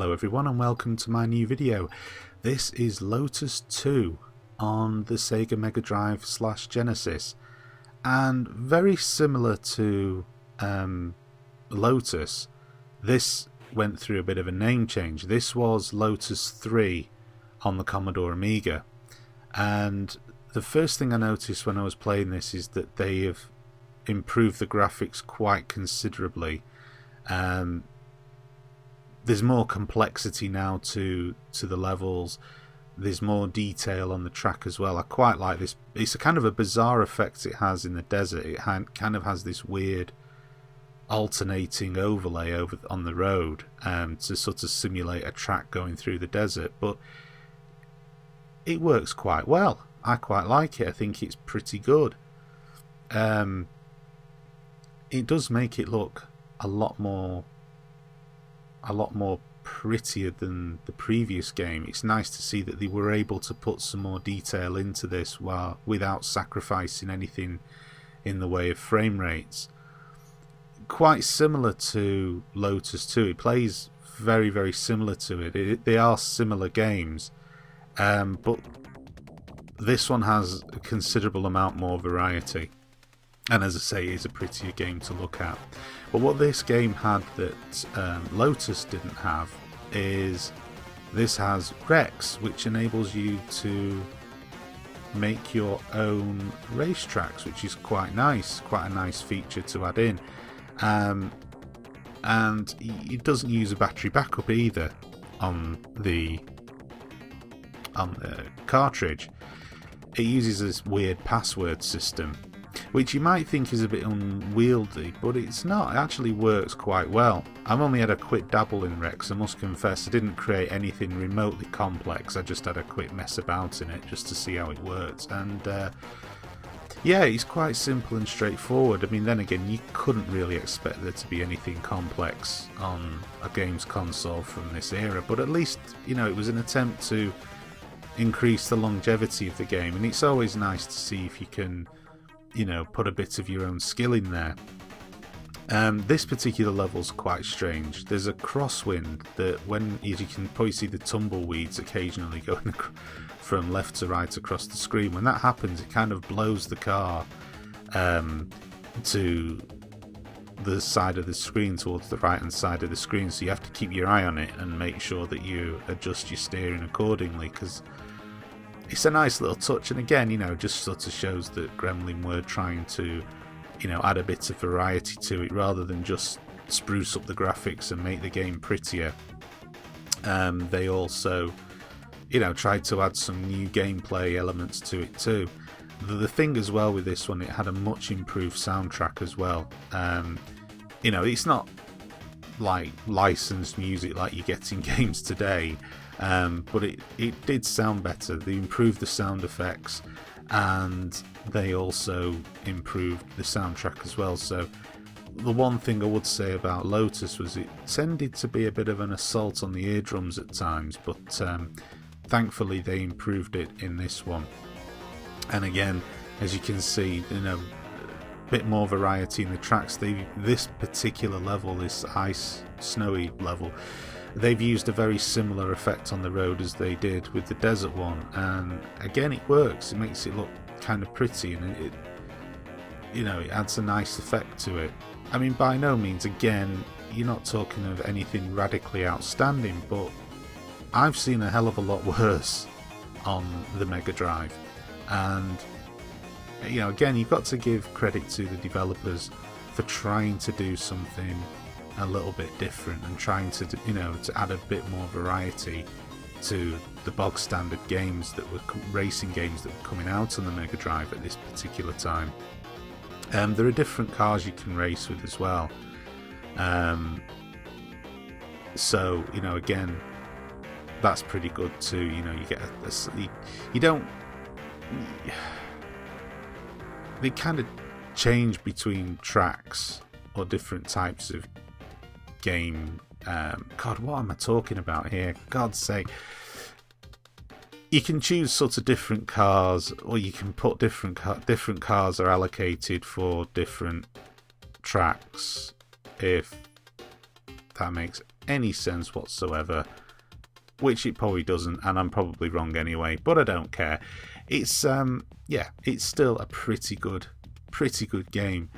Hello everyone and welcome to my new video. This is Lotus 2 on the Sega Mega Drive / Genesis, and very similar to Lotus, this went through a bit of a name change. This was Lotus 3 on the Commodore Amiga, and the first thing I noticed when I was playing this is that they have improved the graphics quite considerably. There's more complexity now to the levels. There's more detail on the track as well. I quite like this. It's a kind of a bizarre effect it has in the desert. It kind of has this weird alternating overlay over on the road to sort of simulate a track going through the desert, but it works quite well. I quite like it. I think it's pretty good. It does make it look a lot more prettier than the previous game. It's nice to see that they were able to put some more detail into this without sacrificing anything in the way of frame rates. Quite similar to Lotus 2. It plays very, very similar to it. They are similar games, but this one has a considerable amount more variety. And as I say, it's a prettier game to look at. But what this game had that Lotus didn't have is this has Rex, which enables you to make your own racetracks, which is quite nice, quite a nice feature to add in. And it doesn't use a battery backup either on the cartridge. It uses this weird password system, which you might think is a bit unwieldy, but it's not. It actually works quite well. I've only had a quick dabble in Rex. I must confess I didn't create anything remotely complex. I just had a quick mess about in it just to see how it works, and yeah, it's quite simple and straightforward. I mean, then again, you couldn't really expect there to be anything complex on a games console from this era, but at least, you know, it was an attempt to increase the longevity of the game, and it's always nice to see if you can, you know, put a bit of your own skill in there. This particular level's quite strange. There's a crosswind that when you can probably see the tumbleweeds occasionally going from left to right across the screen. When that happens, it kind of blows the car to the side of the screen, towards the right hand side of the screen, so you have to keep your eye on it and make sure that you adjust your steering accordingly, because it's a nice little touch. And again, you know, just sort of shows that Gremlin were trying to, you know, add a bit of variety to it rather than just spruce up the graphics and make the game prettier. They also, you know, tried to add some new gameplay elements to it too. The thing as well with this one, it had a much improved soundtrack as well. You know, it's not like licensed music like you get in games today, but it did sound better. They improved the sound effects, and they also improved the soundtrack as well. So the one thing I would say about Lotus was it tended to be a bit of an assault on the eardrums at times, but thankfully they improved it in this one. And again, as you can see, you know, a bit more variety in the tracks. This particular level, this ice snowy level, they've used a very similar effect on the road as they did with the desert one, and again, it works. It makes it look kind of pretty, and it, you know, it adds a nice effect to it. I mean, by no means, again, you're not talking of anything radically outstanding, but I've seen a hell of a lot worse on the Mega Drive. And, you know, again, you've got to give credit to the developers for trying to do something a little bit different and trying to, you know, to add a bit more variety to the bog standard games that were racing games that were coming out on the Mega Drive at this particular time. There are different cars you can race with as well. So, you know, again, that's pretty good too. You know, you get you don't. They kind of change between tracks or different types of game. God, what am I talking about here? God's sake. You can choose sort of different cars, or you can put different cars are allocated for different tracks, if that makes any sense whatsoever, which it probably doesn't, and I'm probably wrong anyway, but I don't care. It's yeah, it's still a pretty good game.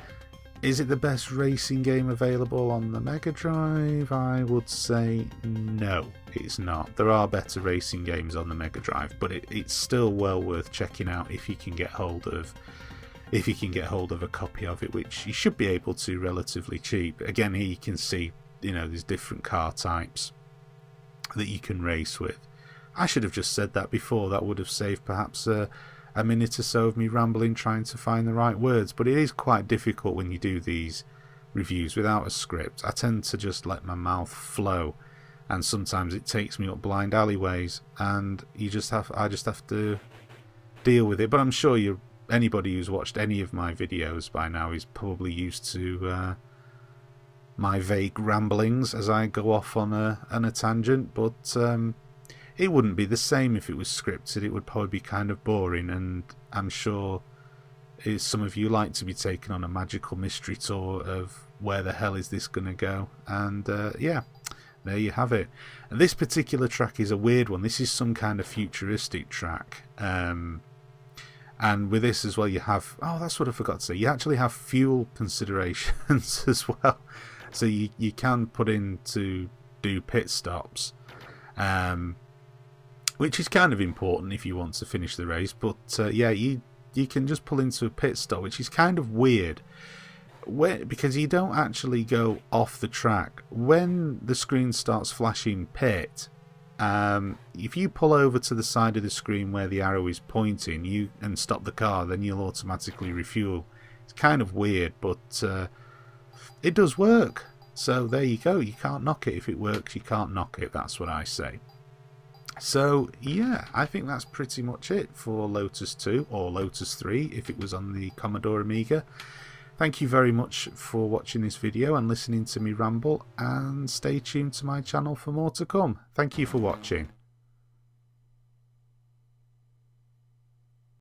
Is it the best racing game available on the Mega Drive? I would say no, it's not. There are better racing games on the Mega Drive, but it's still well worth checking out if you can get hold of a copy of it, which you should be able to relatively cheap. Again, here you can see, you know, there's different car types that you can race with. I should have just said that before. That would have saved perhaps a minute or so of me rambling trying to find the right words, but it is quite difficult when you do these reviews without a script. I tend to just let my mouth flow, and sometimes it takes me up blind alleyways, and I just have to deal with it. But I'm sure anybody who's watched any of my videos by now is probably used to my vague ramblings as I go off on a tangent, but it wouldn't be the same if it was scripted. It would probably be kind of boring, and I'm sure some of you like to be taken on a magical mystery tour of where the hell is this going to go. And yeah, there you have it. And this particular track is a weird one. This is some kind of futuristic track. And with this as well, you have... Oh, that's what I forgot to say. You actually have fuel considerations as well. So you can put in to do pit stops. Which is kind of important if you want to finish the race, but yeah, you can just pull into a pit stop, which is kind of weird, because you don't actually go off the track. When the screen starts flashing pit, if you pull over to the side of the screen where the arrow is pointing and stop the car, then you'll automatically refuel. It's kind of weird, but it does work. So there you go. You can't knock it. If it works, you can't knock it. That's what I say. So yeah, I think that's pretty much it for Lotus 2, or Lotus 3 if it was on the Commodore Amiga. Thank you very much for watching this video and listening to me ramble, and stay tuned to my channel for more to come. Thank you for watching.